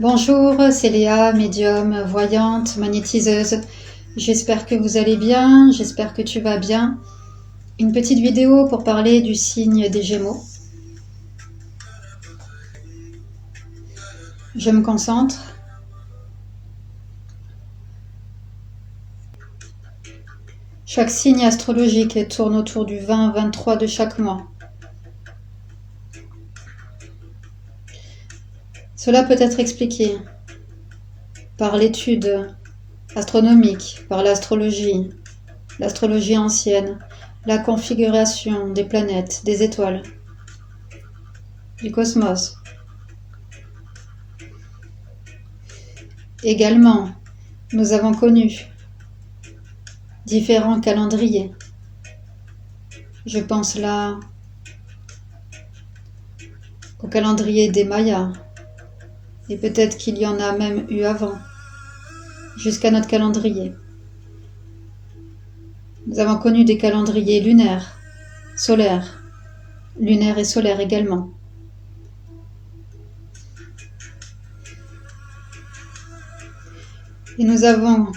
Bonjour, c'est Léa, médium, voyante, magnétiseuse. J'espère que vous allez bien, j'espère que tu vas bien. Une petite vidéo pour parler du signe des Gémeaux. Je me concentre. Chaque signe astrologique tourne autour du 20-23 de chaque mois. Cela peut être expliqué par l'étude astronomique, par l'astrologie ancienne, la configuration des planètes, des étoiles, du cosmos. Également, nous avons connu différents calendriers. Je pense là au calendrier des Mayas, et peut-être qu'il y en a même eu avant, jusqu'à notre calendrier. Nous avons connu des calendriers lunaires, solaires, lunaires et solaires également. Et nous avions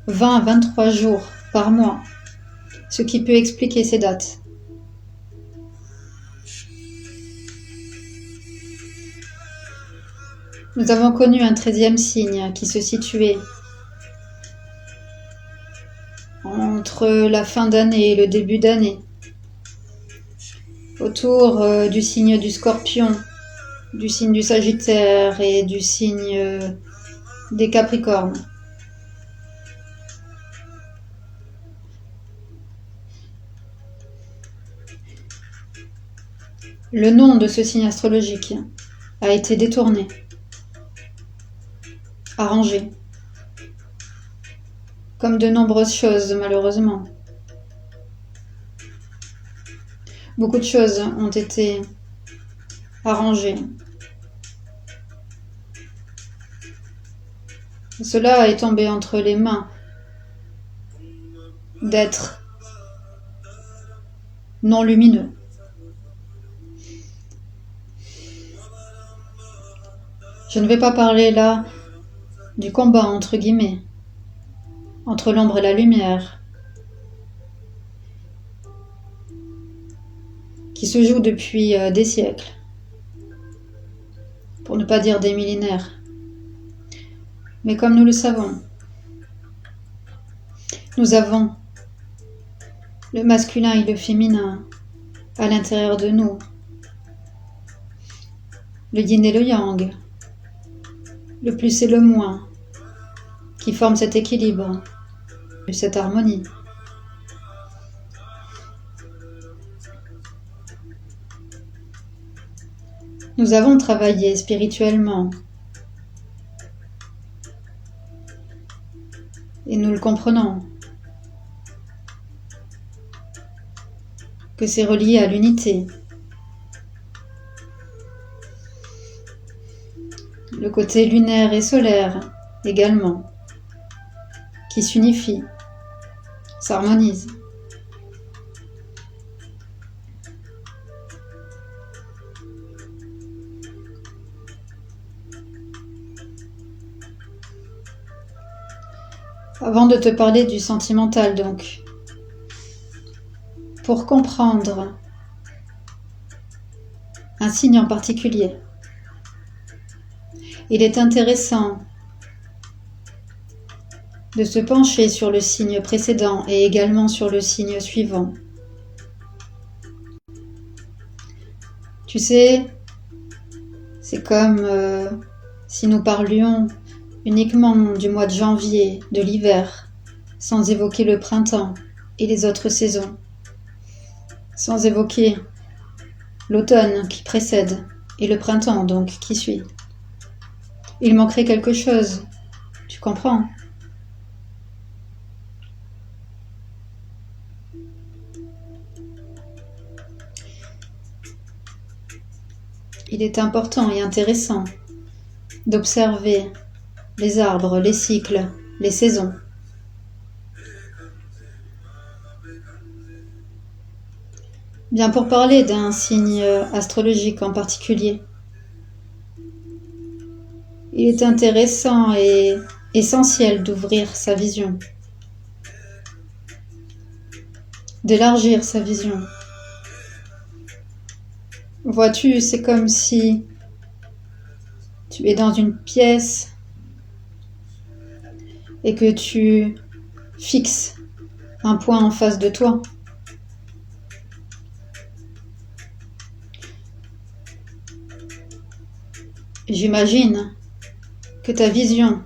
20-23 jours par mois, ce qui peut expliquer ces dates. Nous avons connu un 13e signe qui se situait entre la fin d'année et le début d'année, autour du signe du Scorpion, du signe du Sagittaire et du signe des Capricornes. Le nom de ce signe astrologique a été détourné, arrangé, comme de nombreuses choses malheureusement. Beaucoup de choses ont été arrangées. Cela est tombé entre les mains d'êtres non lumineux. Je ne vais pas parler là du combat entre guillemets, entre l'ombre et la lumière, qui se joue depuis des siècles, pour ne pas dire des millénaires. Mais comme nous le savons, nous avons le masculin et le féminin à l'intérieur de nous, le yin et le yang, le plus et le moins, qui forment cet équilibre, cette harmonie. Nous avons travaillé spirituellement et nous le comprenons, que c'est relié à l'unité. Le côté lunaire et solaire également, qui s'unifient, s'harmonisent. Avant de te parler du sentimental donc, pour comprendre un signe en particulier, il est intéressant de se pencher sur le signe précédent et également sur le signe suivant. Tu sais, c'est comme si nous parlions uniquement du mois de janvier, de l'hiver, sans évoquer le printemps et les autres saisons, sans évoquer l'automne qui précède et le printemps donc qui suit. Il manquerait quelque chose, tu comprends ? Il est important et intéressant d'observer les arbres, les cycles, les saisons. Bien, pour parler d'un signe astrologique en particulier, Il est intéressant et essentiel d'ouvrir sa vision, d'élargir sa vision. Vois-tu, c'est comme si tu es dans une pièce et que tu fixes un point en face de toi. J'imagine que ta vision,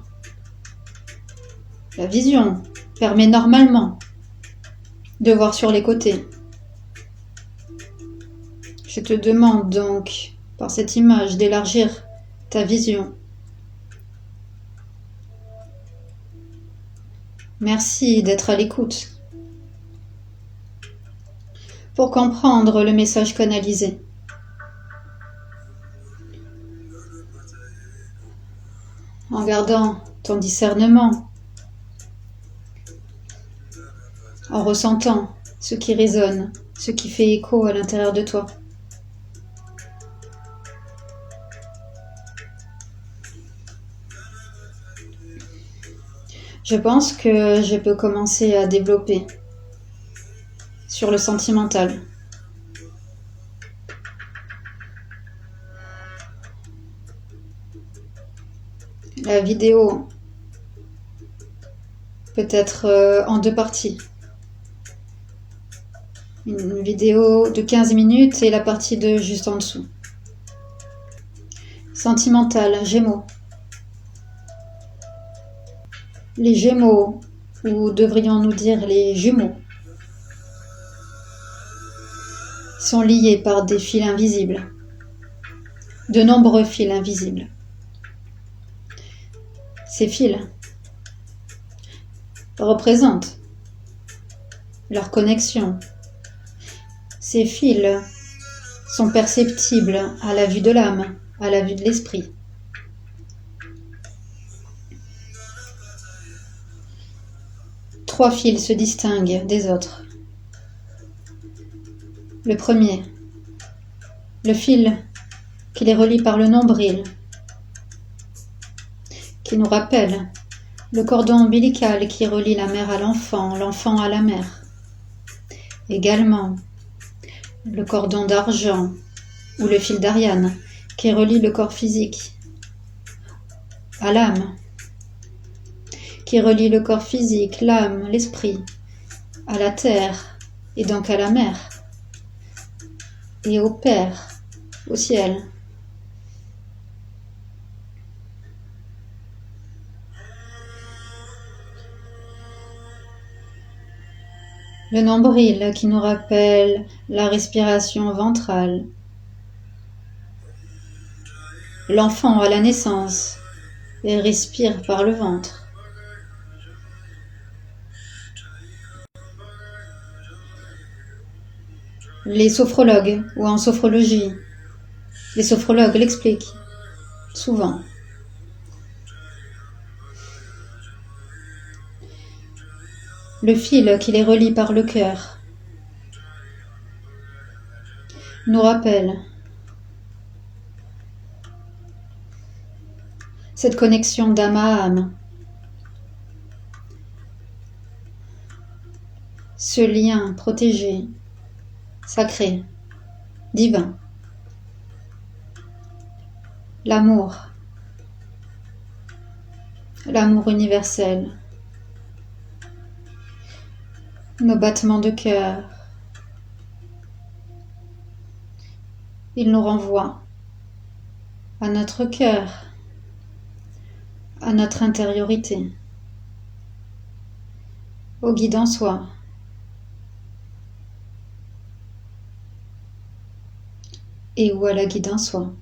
la vision, permet normalement de voir sur les côtés. Je te demande donc, par cette image, d'élargir ta vision. Merci d'être à l'écoute pour comprendre le message canalisé. En gardant ton discernement, en ressentant ce qui résonne, ce qui fait écho à l'intérieur de toi. Je pense que je peux commencer à développer sur le sentimental. La vidéo peut être en 2 parties. Une vidéo de 15 minutes et la partie de juste en dessous. Sentimental, Gémeaux. Les Gémeaux, ou devrions-nous dire les jumeaux, sont liés par des fils invisibles, de nombreux fils invisibles. Ces fils représentent leur connexion. Ces fils sont perceptibles à la vue de l'âme, à la vue de l'esprit. Trois fils se distinguent des autres. Le premier, le fil qui les relie par le nombril, qui nous rappelle le cordon ombilical qui relie la mère à l'enfant, l'enfant à la mère. Également, le cordon d'argent ou le fil d'Ariane qui relie le corps physique à l'âme, qui relie le corps physique, l'âme, l'esprit, à la terre et donc à la mer et au Père, au ciel. Le nombril qui nous rappelle la respiration ventrale. L'enfant à la naissance et respire par le ventre. Les sophrologues ou en sophrologie, les sophrologues l'expliquent souvent. Le fil qui les relie par le cœur nous rappelle cette connexion d'âme à âme, ce lien protégé, sacré, divin, l'amour universel, nos battements de cœur. Il nous renvoie à notre cœur, à notre intériorité, au guide en soi. Et où à la guide en soi.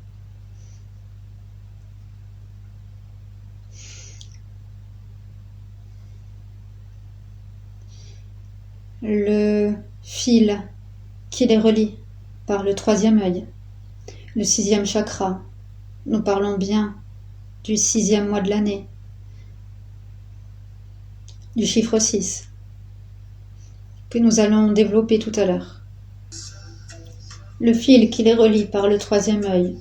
Le fil qui les relie par le 3e œil, le 6e chakra. Nous parlons bien du 6e mois de l'année, du chiffre 6, que nous allons développer tout à l'heure. Le fil qui les relie par le 3e œil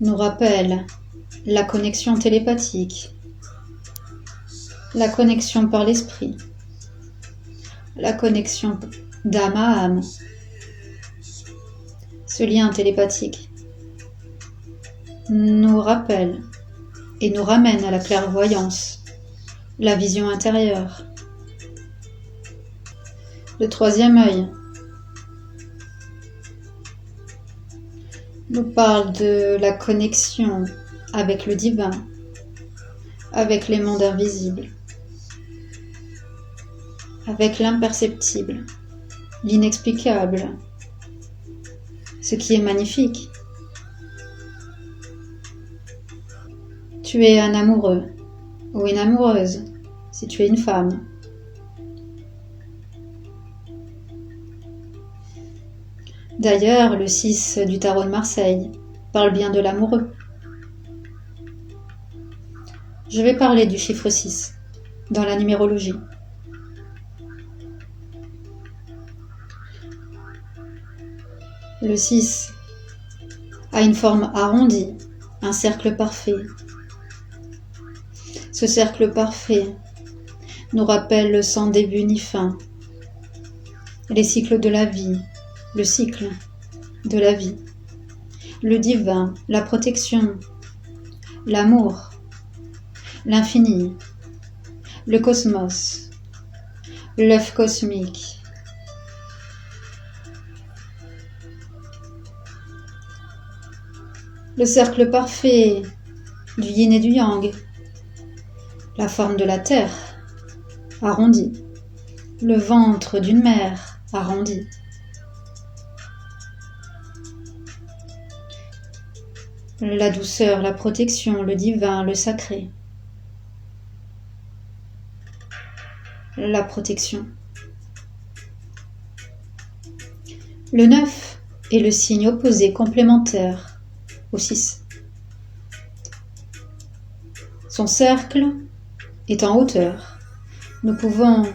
nous rappelle la connexion télépathique, la connexion par l'esprit, la connexion d'âme à âme, ce lien télépathique nous rappelle et nous ramène à la clairvoyance, la vision intérieure. Le troisième œil nous parle de la connexion avec le divin, avec les mondes invisibles, avec l'imperceptible, l'inexplicable, ce qui est magnifique. Tu es un amoureux ou une amoureuse, si tu es une femme. D'ailleurs, le 6 du tarot de Marseille parle bien de l'amoureux. Je vais parler du chiffre 6 dans la numérologie. Le 6 a une forme arrondie, un cercle parfait. Ce cercle parfait nous rappelle sans début ni fin les cycles de la vie, le cycle de la vie, le divin, la protection, l'amour, l'infini, le cosmos, l'œuf cosmique. Le cercle parfait du yin et du yang, la forme de la terre, arrondie, le ventre d'une mère, arrondi. La douceur, la protection, le divin, le sacré. La protection. Le 9 est le signe opposé complémentaire au 6. Son cercle est en hauteur. Nous pouvons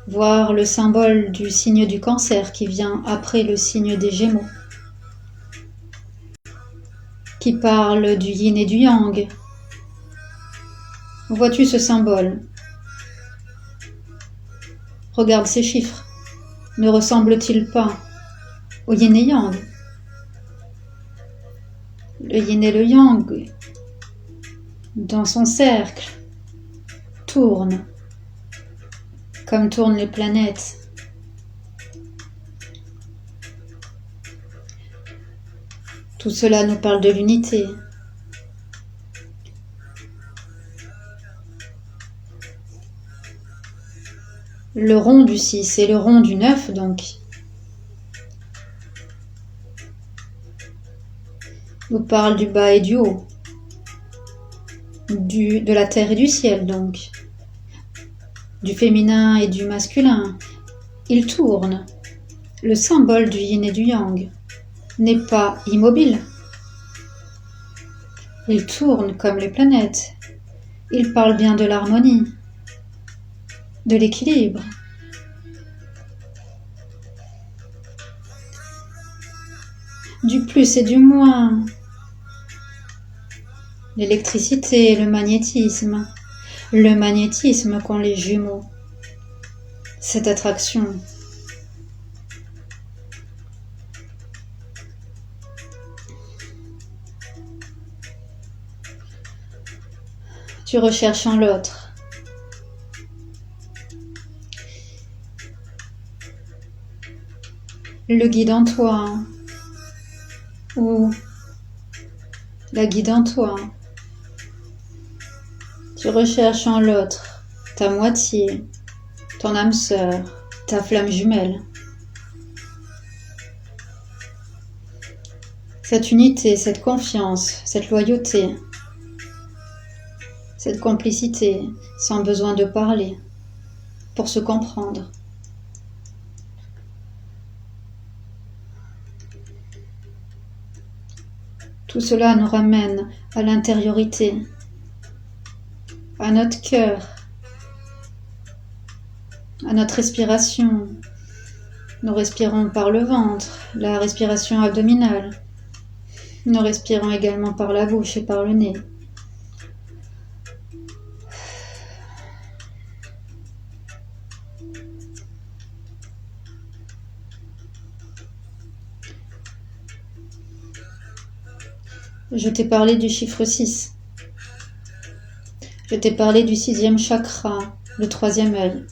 voir le symbole du signe du Cancer qui vient après le signe des Gémeaux, qui parle du yin et du yang. Vois-tu ce symbole? Regarde ces chiffres. Ne ressemble-t-il pas au yin et yang? Le yin et le yang, dans son cercle, tournent comme tournent les planètes. Tout cela nous parle de l'unité. Le rond du 6 et le rond du 9, donc, nous parle du bas et du haut, de la terre et du ciel, donc, du féminin et du masculin. Il tourne. Le symbole du yin et du yang n'est pas immobile. Il tourne comme les planètes. Il parle bien de l'harmonie, de l'équilibre. Du plus et du moins. L'électricité, le magnétisme qu'ont les jumeaux. Cette attraction. Tu recherches en l'autre. Le guide en toi. Ou la guide en toi. Tu recherches en l'autre ta moitié, ton âme sœur, ta flamme jumelle. Cette unité, cette confiance, cette loyauté, cette complicité, sans besoin de parler, pour se comprendre. Tout cela nous ramène à l'intériorité, à notre cœur, à notre respiration. Nous respirons par le ventre, la respiration abdominale. Nous respirons également par la bouche et par le nez. Je t'ai parlé du chiffre 6. Je t'ai parlé du 6e chakra, le 3e œil.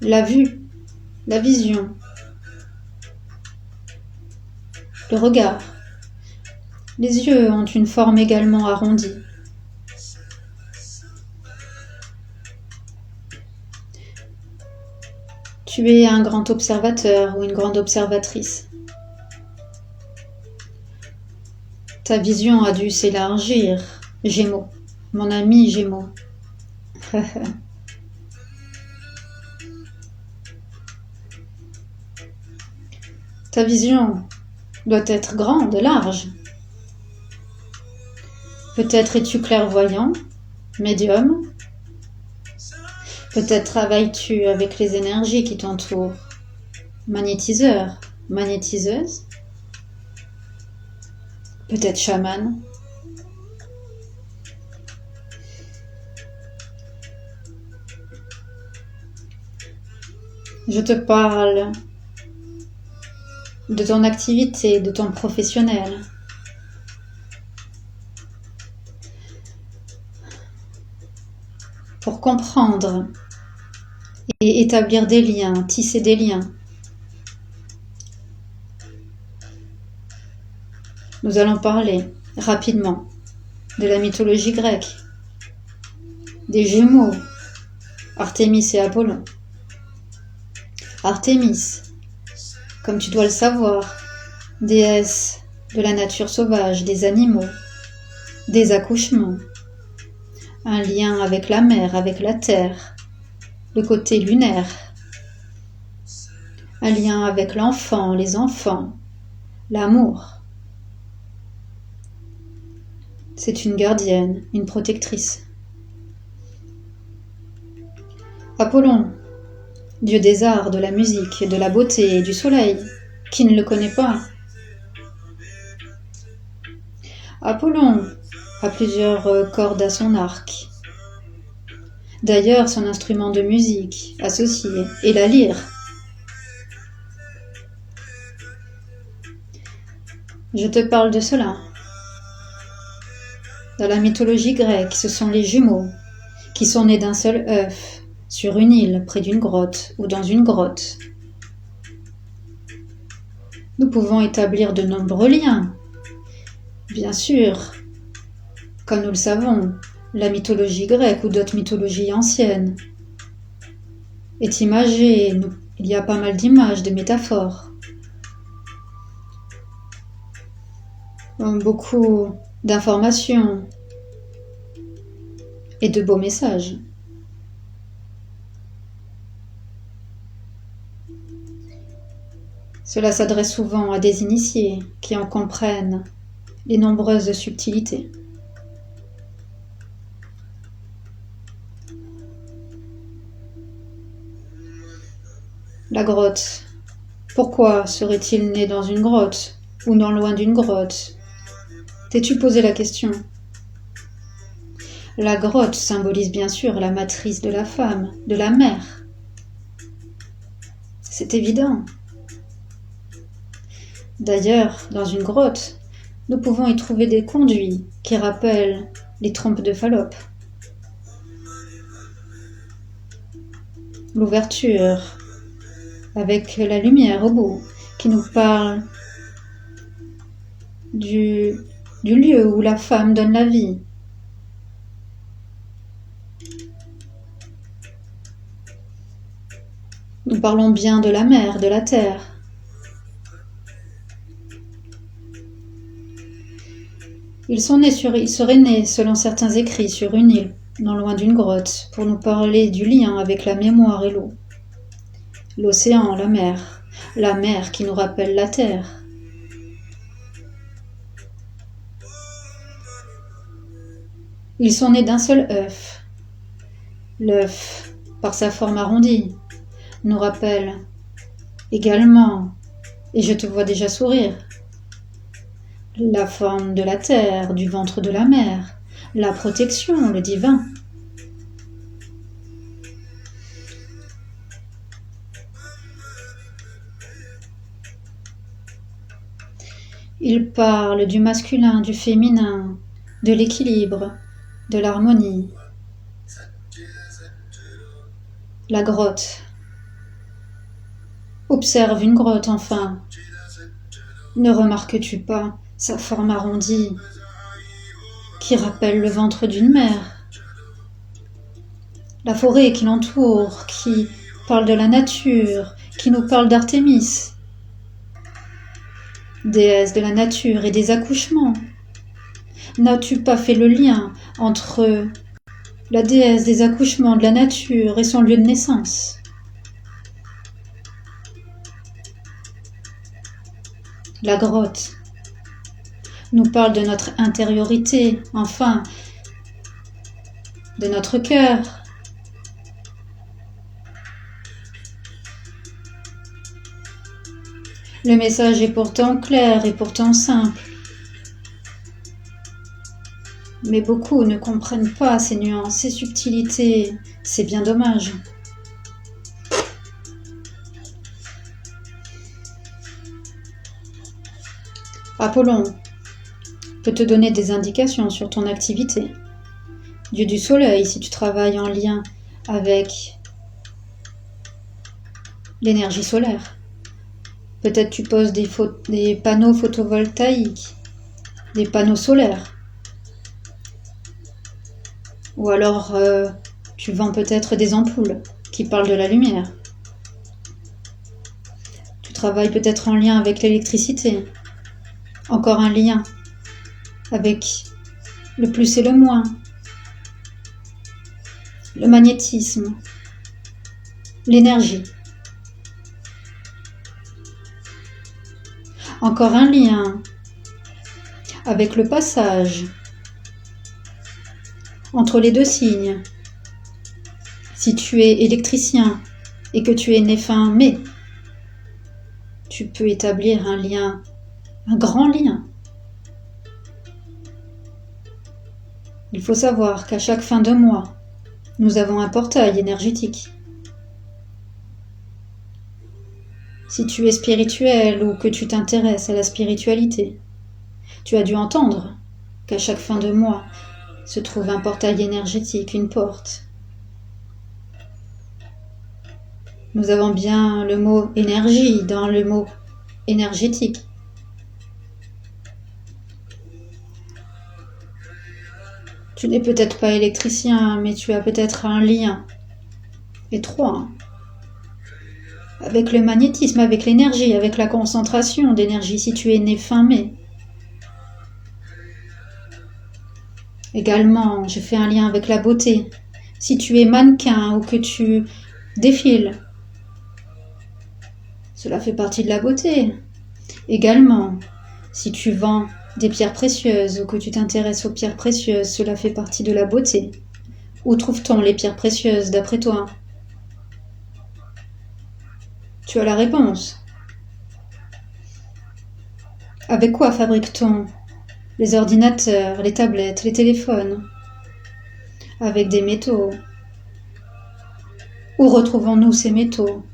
La vue, la vision, le regard. Les yeux ont une forme également arrondie. Tu es un grand observateur ou une grande observatrice. Ta vision a dû s'élargir, Gémeaux, mon ami Gémeaux. Ta vision doit être grande, large. Peut-être es-tu clairvoyant, médium. Peut-être travailles-tu avec les énergies qui t'entourent. Magnétiseur, magnétiseuse. Peut-être chaman. Je te parle de ton activité, de ton professionnel. Pour comprendre et établir des liens, tisser des liens. Nous allons parler rapidement de la mythologie grecque, des Gémeaux, Artémis et Apollon. Artémis, comme tu dois le savoir, déesse de la nature sauvage, des animaux, des accouchements, un lien avec la mer, avec la terre, le côté lunaire, un lien avec l'enfant, les enfants, l'amour. C'est une gardienne, une protectrice. Apollon, dieu des arts, de la musique, de la beauté et du soleil. Qui ne le connaît pas? Apollon a plusieurs cordes à son arc. D'ailleurs, son instrument de musique associé est la lyre. Je te parle de cela. Dans la mythologie grecque, ce sont les jumeaux qui sont nés d'un seul œuf sur une île près d'une grotte ou dans une grotte. Nous pouvons établir de nombreux liens. Bien sûr, comme nous le savons, la mythologie grecque ou d'autres mythologies anciennes est imagée. Il y a pas mal d'images, de métaphores. Beaucoup d'informations et de beaux messages. Cela s'adresse souvent à des initiés qui en comprennent les nombreuses subtilités. La grotte. Pourquoi serait-il né dans une grotte ou non loin d'une grotte? T'es-tu posé la question? La grotte symbolise bien sûr la matrice de la femme, de la mère. C'est évident. D'ailleurs, dans une grotte, nous pouvons y trouver des conduits qui rappellent les trompes de Fallope. L'ouverture, avec la lumière au bout, qui nous parle du lieu où la femme donne la vie. Nous parlons bien de la mer, de la terre. Ils seraient nés, selon certains écrits, sur une île, non loin d'une grotte, pour nous parler du lien avec la mémoire et l'eau. L'océan, la mer qui nous rappelle la terre. Ils sont nés d'un seul œuf. L'œuf, par sa forme arrondie, nous rappelle également et je te vois déjà sourire. La forme de la terre, du ventre de la mer, la protection, le divin. Il parle du masculin, du féminin, de l'équilibre, de l'harmonie. La grotte. Observe une grotte enfin. Ne remarques-tu pas sa forme arrondie qui rappelle le ventre d'une mère? La forêt qui l'entoure, qui parle de la nature, qui nous parle d'Artémis, déesse de la nature et des accouchements. N'as-tu pas fait le lien entre la déesse des accouchements de la nature et son lieu de naissance? La grotte nous parle de notre intériorité, enfin, de notre cœur. Le message est pourtant clair et pourtant simple. Mais beaucoup ne comprennent pas ces nuances, ces subtilités. C'est bien dommage. Apollon peut te donner des indications sur ton activité. Dieu du soleil, si tu travailles en lien avec l'énergie solaire. Peut-être tu poses des panneaux photovoltaïques, des panneaux solaires. Ou alors tu vends peut-être des ampoules qui parlent de la lumière. Tu travailles peut-être en lien avec l'électricité. Encore un lien avec le plus et le moins. Le magnétisme. L'énergie. Encore un lien avec le passage entre les deux signes. Si tu es électricien et que tu es né fin mai, tu peux établir un lien, un grand lien. Il faut savoir qu'à chaque fin de mois, nous avons un portail énergétique. Si tu es spirituel ou que tu t'intéresses à la spiritualité, tu as dû entendre qu'à chaque fin de mois se trouve un portail énergétique, une porte. Nous avons bien le mot énergie dans le mot énergétique. Tu n'es peut-être pas électricien, mais tu as peut-être un lien étroit avec le magnétisme, avec l'énergie, avec la concentration d'énergie si tu es né fin mai. Également, je fais un lien avec la beauté. Si tu es mannequin ou que tu défiles, cela fait partie de la beauté. Également, si tu vends des pierres précieuses ou que tu t'intéresses aux pierres précieuses, cela fait partie de la beauté. Où trouve-t-on les pierres précieuses d'après toi? Tu as la réponse. Avec quoi fabrique-t-on les ordinateurs, les tablettes, les téléphones? Avec des métaux. Où retrouvons-nous ces métaux?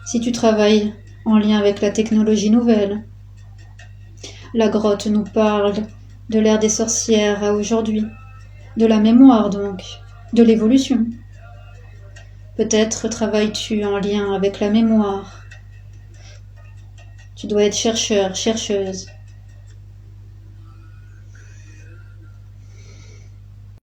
Si tu travailles en lien avec la technologie nouvelle. La grotte nous parle de l'ère des sorcières à aujourd'hui, de la mémoire donc, de l'évolution. Peut-être travailles-tu en lien avec la mémoire. Tu dois être chercheur, chercheuse.